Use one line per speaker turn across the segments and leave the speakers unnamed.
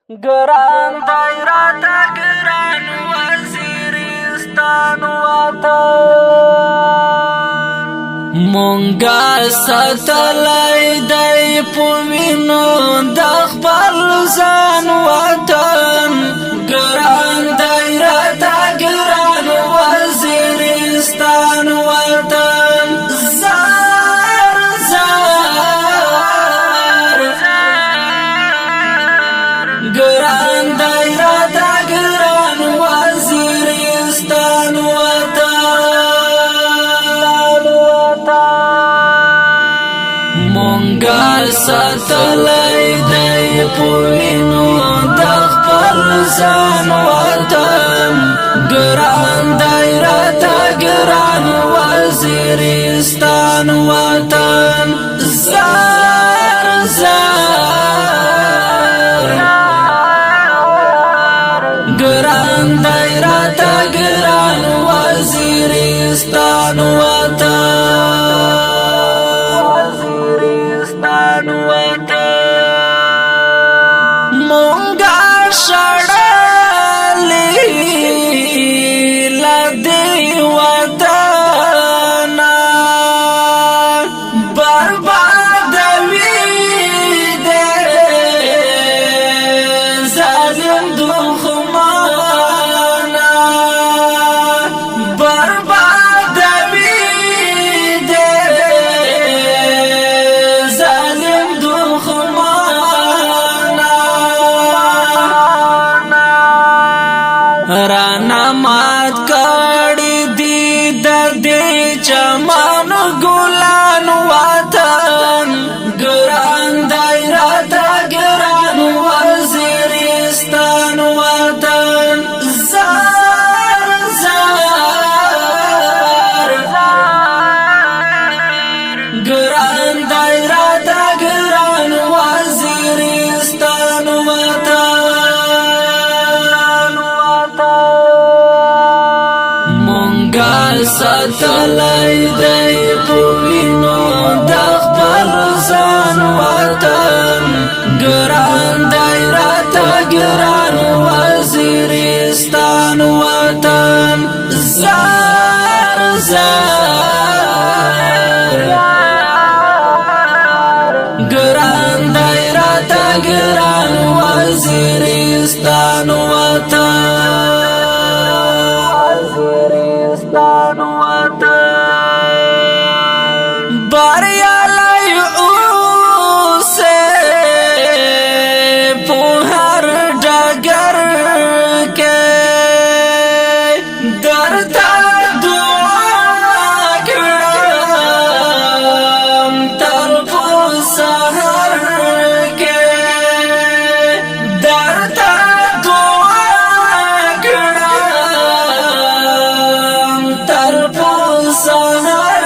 ګران دایرات ګران وزیرستان وطن مونږه ستلای دی پوینو د خپل ځان وطن ګران دایرات ګران وزیرستان وطن زار زار ګران دایرات ګران وزیرستان مونږه ستلای دی پوینو د خپل ځان وطن ګران دایرات ګران وزیرستان وطن زار زار ګران دایرات ګران وزیرستان مونږه شړلې لدی وطن بربادوي دې ظالم دښمن بربادوي دې ظالم دښمن رانا مات کړي دي د دې چمن ګلان وطن ګران دایرات ګران وزیرستان وطن زار زار ګران دایرات ګران وزیرستان مونږه ستلای دی پوینو د خپل ځان وطن ګران دایرات ګران وزیرستان وطن زار زار ګران دایرات ګران وزیرستان بریالی اوسه په هر ډګر کې درته دعا کړم تر په سحر کې درته دعا کړم تر په سحر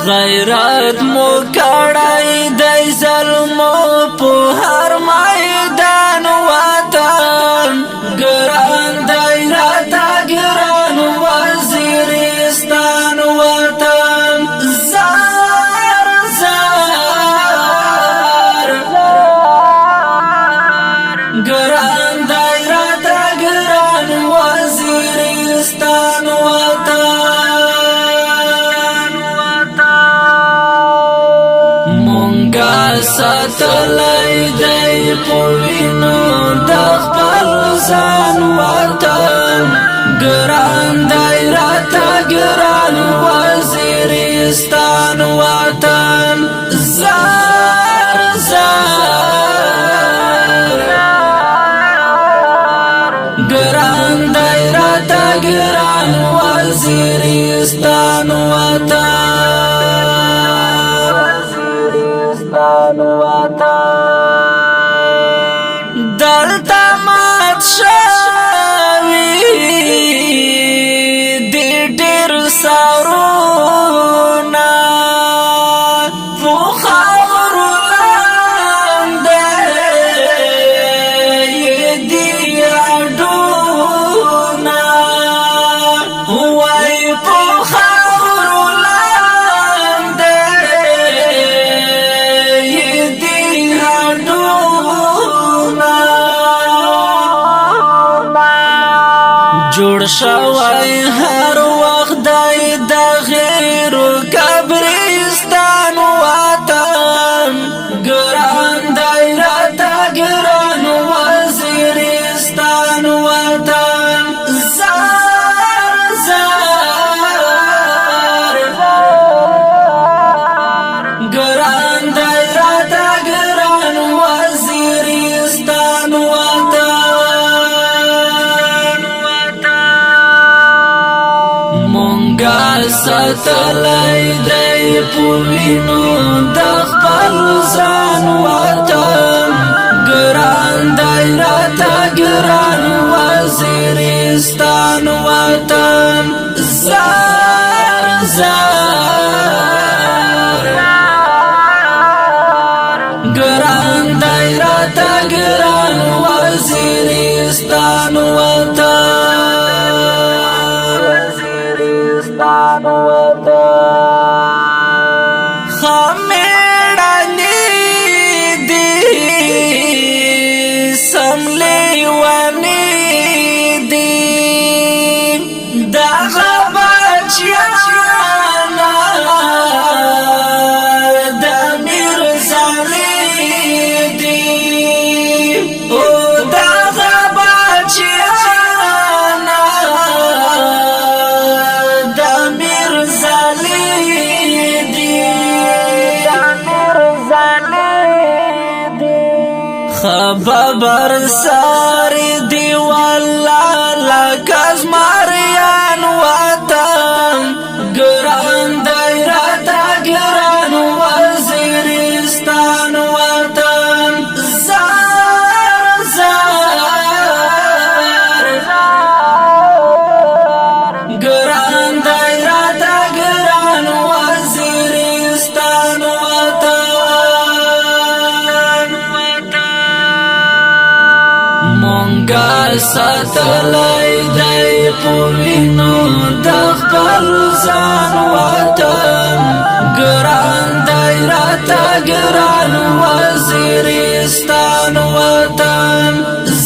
غیرت مو کړای دی ظلمو په هر میدان وطن ګران دایرات ګران وزیرستان وطن زار زار ګران دایرات ګران وزیرستان ستلای دی پوینو د خپل ځان وطن ګران دایرات ګران وزیرستان وطن زار زار ګران دایرات ګران وزیرستان دلته مات شوي د ډېر سرونه په شوی هر وخت دای د غیر قبرستان وطن ګران دای راته ګران وزیرستان وطن زار زار ګران دای راته ګران وزیرستان ستلای دی پوینو د خپل ځان وطن ګران دی راته ګران وزیرستان وطن زار زار ګران دی راته ګران وزیرستان وطن خمیڑانی دی سملیوانی دی دغه بچیانا د میرزالی دی او دغه بچیانا د میرزالی خبر ساری دی والله لکز ماریان وطن ګران دی راته ګران وزیرستان وطن زار زار ګران دی راته ګران وزیرستان مونږه ستلای دی پوینو د خپل ځان وطن ګران دی راته ګران وزیرستان وطن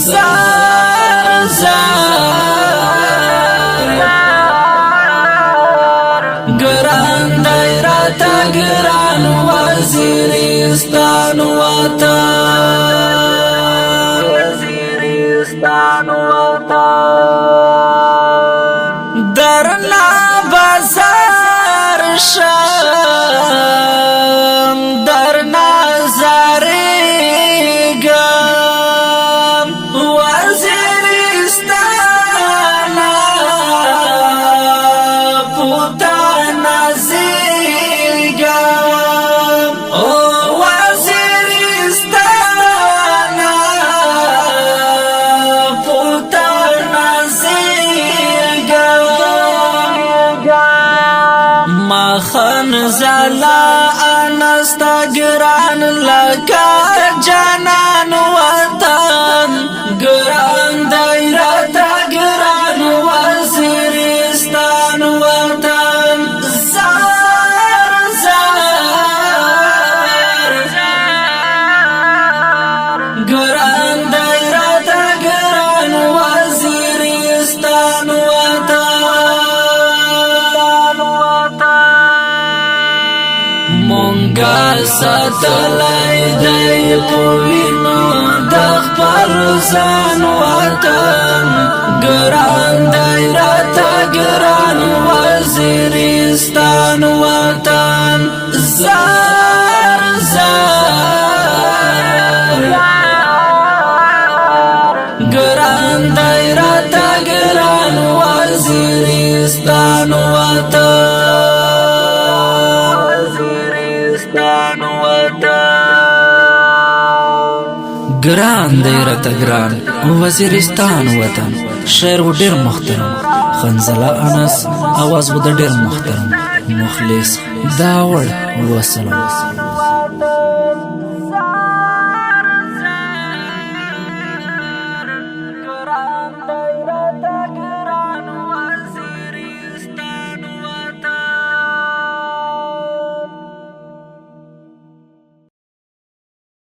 زار زار ګران دی راته ګران وزیرستان وطن درنا بازار شم درنا زاریگم وزیرستان پوتا نزیگم وزیرستان پوتا مخن زلا انستا ګران لکا جانان وطن ګران دی راته ګران وزیرستان وطن زار زار ګران دی راته ګران وزیرستان مونږه ستلای دی پوینو د خپل ځان وطن ګران دی راته ګران وزیرستان وطن زار زار ګران دی راته ګران وزیرستان وطن ګران دی راته ګران وزیرستان وطن شعر و ډیر محترم خنزله انس اواز و د ډیر محترم مخلص داوړ وسلام